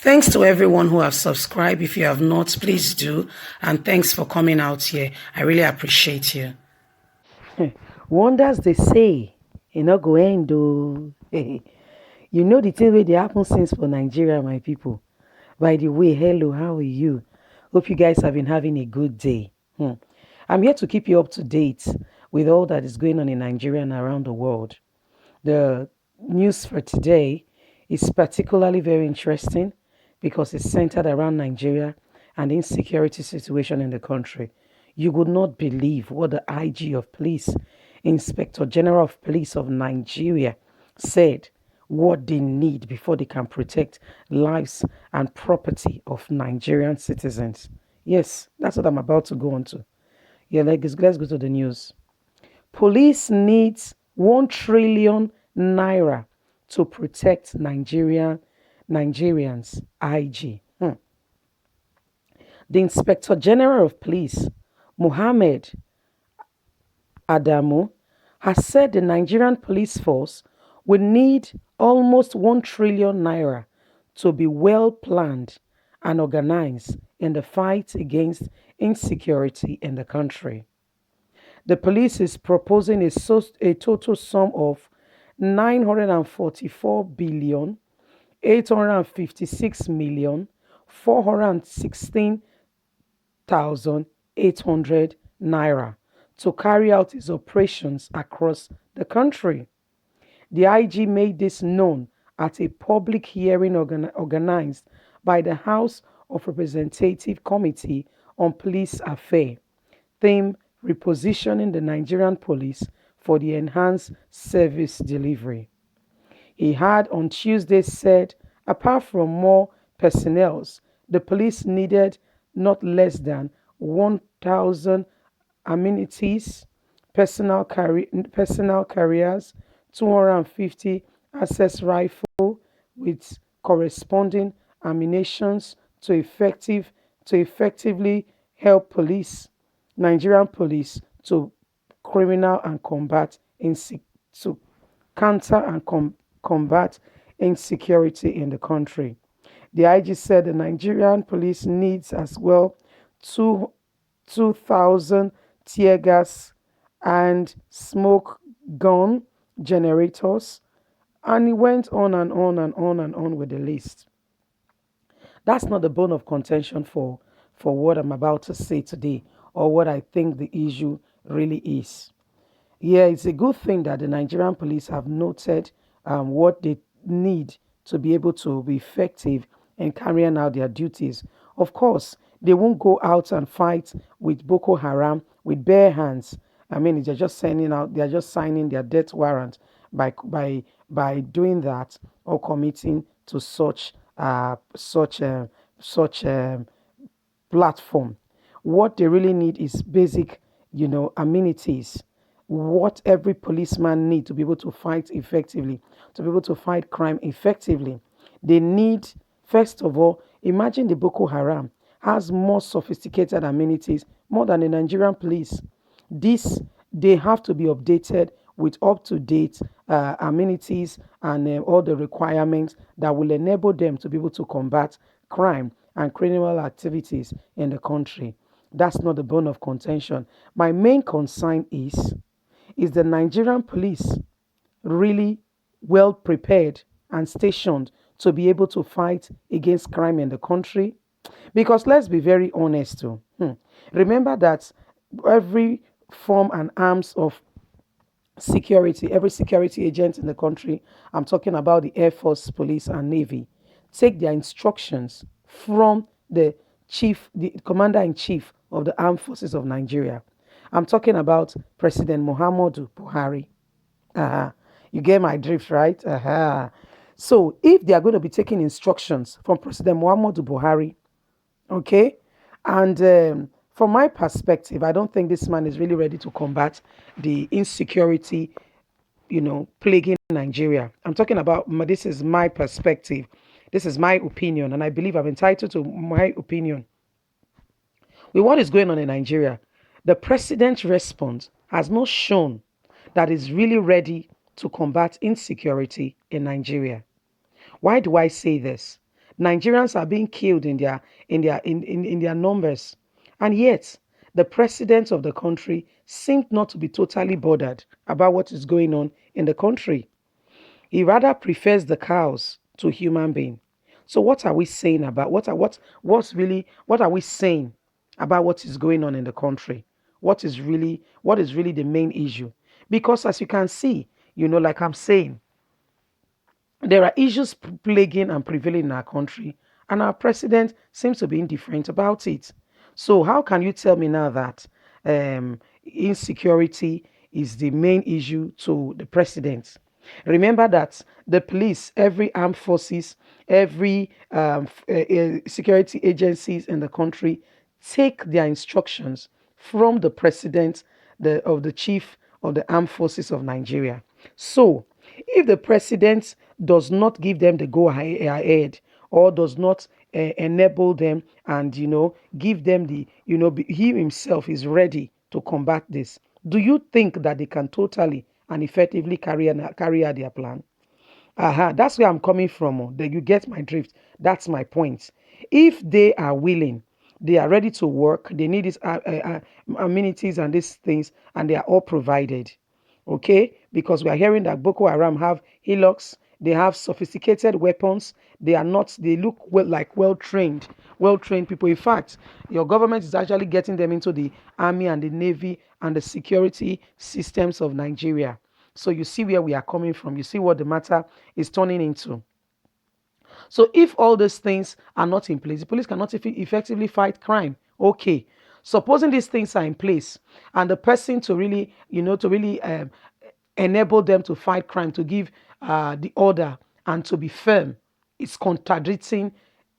Thanks to everyone who have subscribed. If you have not, please do. And thanks for coming out here. I really appreciate you. Wonders they say, not go end oh. You know the thing wey dey happen since for Nigeria, my people. By the way, hello, how are you? Hope you guys have been having a good day. I'm here to keep you up to date with all that is going on in Nigeria and around the world. The news for today is particularly very interesting because it's centered around Nigeria and the insecurity situation in the country. You would not believe what the IG of Police, Inspector General of Police of Nigeria, said what they need before they can protect lives and property of Nigerian citizens. Yes, that's what I'm about to go on to. Yeah, let's go to the news. Police needs 1 trillion naira to protect Nigerians. IG. The Inspector General of Police, Mohammed Adamu, has said the Nigerian police force will need almost 1 trillion naira to be well planned and organized in the fight against insecurity in the country. The police is proposing a total sum of 944 billion 856 million 416,800 naira to carry out its operations across the country. The IG made this known at a public hearing organized by the House of Representative Committee on Police Affairs, theme repositioning the Nigerian police for the enhanced service delivery. He had on Tuesday said, apart from more personnel, the police needed not less than 1,000 amenities, personal carriers, 250 access rifle with corresponding ammunitions to effectively help Nigerian police to criminal and to counter and combat insecurity in the country. The IG said the Nigerian police needs as well two 2,000 tear gas and smoke gun generators, and he went on and on and on and on with the list. That's not the bone of contention for what I'm about to say today or what I think the issue really is. Yeah, it's a good thing that the Nigerian police have noted what they need to be able to be effective in carrying out their duties. Of course, they won't go out and fight with Boko Haram with bare hands. I mean, they're just signing their death warrant by doing that or committing to such platform. What they really need is basic, amenities. What every policeman need to be able to fight effectively, to be able to fight crime effectively. They need, first of all, imagine the Boko Haram has more sophisticated amenities more than the Nigerian police. This they have to be updated with up-to-date amenities and all the requirements that will enable them to be able to combat crime and criminal activities in the country. That's not the bone of contention. My main concern is the Nigerian police really well prepared and stationed to be able to fight against crime in the country? Because let's be very honest too. Remember that every form and arms of security, every security agent in the country, I'm talking about the Air Force, Police, and Navy, take their instructions from the commander in chief of the armed forces of Nigeria. I'm talking about President Muhammadu Buhari. Uh-huh. You get my drift, right? Uh-huh. So if they are going to be taking instructions from President Muhammadu Buhari, okay, and from my perspective, I don't think this man is really ready to combat the insecurity, plaguing Nigeria. I'm talking about, this is my perspective. This is my opinion, and I believe I'm entitled to my opinion. With what is going on in Nigeria, the president's response has not shown that is really ready to combat insecurity in Nigeria. Why do I say this? Nigerians are being killed in their numbers. And yet, the president of the country seemed not to be totally bothered about what is going on in the country. He rather prefers the cows to human being. So what are we saying about what are we saying about what is going on in the country? What is really the main issue? Because as you can see, like I'm saying, there are issues plaguing and prevailing in our country, and our president seems to be indifferent about it. So, how can you tell me now that insecurity is the main issue to the president? Remember that the police, every armed forces, every security agencies in the country take their instructions from the president of the chief of the armed forces of Nigeria. So, if the president does not give them the go ahead or does not enable them and give them the he himself is ready to combat this, do you think that they can totally and effectively carry out their plan? That's where I'm coming from. That you get my drift. That's my point. If they are willing, they are ready to work. They need these amenities and these things, and they are all provided. Okay, because we are hearing that Boko Haram have hillocks. They have sophisticated weapons. They are not. They look like well trained people. In fact, your government is actually getting them into the army and the navy and the security systems of Nigeria. So you see where we are coming from. You see what the matter is turning into. So if all these things are not in place, the police cannot effectively fight crime. Okay. Supposing these things are in place and the person to really enable them to fight crime, to give the order and to be firm, is contradicting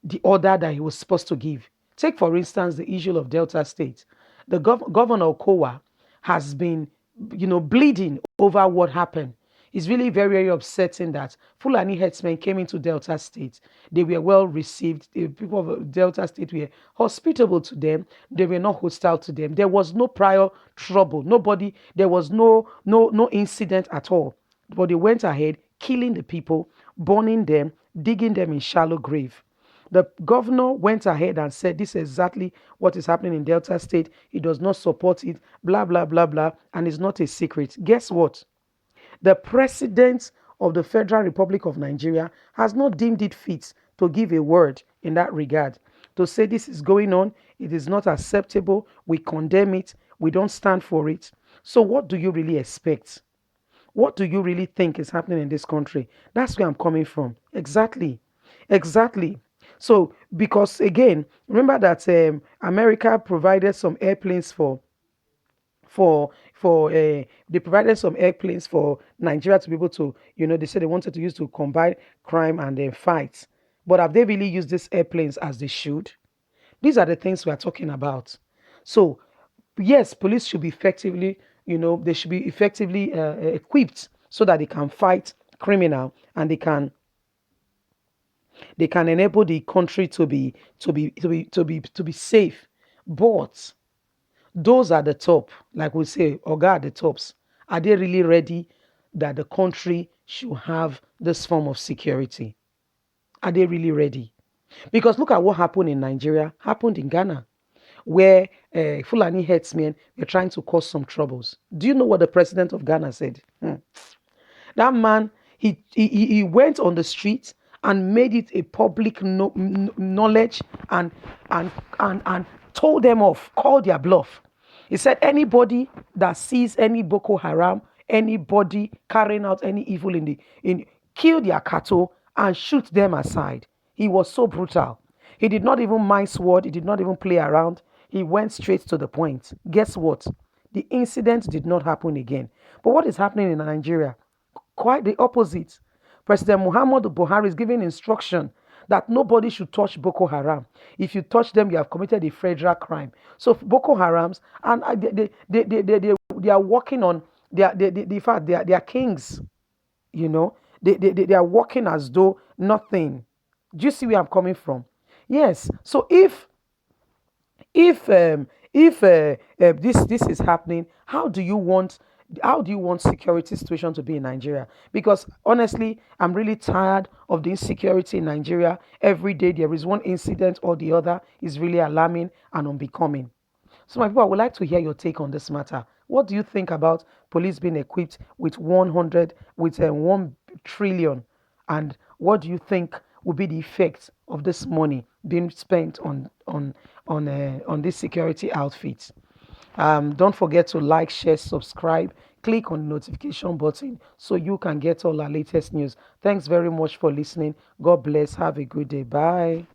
the order that he was supposed to give. Take, for instance, the issue of Delta State. The governor Okowa has been, bleeding over what happened. It's really very, very upsetting that Fulani herdsmen came into Delta State. They were well received. The people of Delta State were hospitable to them. They were not hostile to them. There was no prior trouble. Nobody. There was no incident at all. But they went ahead killing the people, burning them, digging them in shallow grave. The governor went ahead and said this is exactly what is happening in Delta State. He does not support it, blah, blah, blah, blah, and it's not a secret. Guess what? The president of the Federal Republic of Nigeria has not deemed it fit to give a word in that regard, to say this is going on, it is not acceptable, we condemn it, we don't stand for it. So, what do you really expect? What do you really think is happening in this country? That's where I'm coming from. Exactly. Exactly. So, because again, remember that America provided some airplanes for they provided some airplanes for Nigeria to be able to, they said they wanted to use to combat crime and fights. But have they really used these airplanes as they should? These are the things we are talking about. So, yes, police should be they should be effectively equipped so that they can fight criminal and they can enable the country to be safe. But those at the top, like we say, Oga at the tops, are they really ready that the country should have this form of security? Are they really ready? Because look at what happened in Nigeria, happened in Ghana, where Fulani herdsmen were trying to cause some troubles. Do you know what the president of Ghana said? That man, he went on the street and made it a public knowledge and told them off, called their bluff. He said anybody that sees any Boko Haram, anybody carrying out any evil in kill their cattle and shoot them aside. He was so brutal. He did not even mind sword. He did not even play around. He went straight to the point. Guess what? The incident did not happen again. But what is happening in Nigeria? Quite the opposite. President Muhammadu Buhari is giving instruction that nobody should touch Boko Haram. If you touch them, you have committed a federal crime. So Boko Harams, and they are working on, in fact, they are kings, you know. They are working as though nothing. Do you see where I'm coming from? Yes. So if this is happening, how do you want How do you want security situation to be in Nigeria? Because honestly, I'm really tired of the insecurity in Nigeria. Every day there is one incident or the other is really alarming and unbecoming. So, my people, I would like to hear your take on this matter. What do you think about police being equipped with 1 trillion? And what do you think will be the effect of this money being spent on this security outfit? Don't forget to like, share, subscribe. Click on the notification button so you can get all our latest news. Thanks very much for listening. God bless. Have a good day. Bye.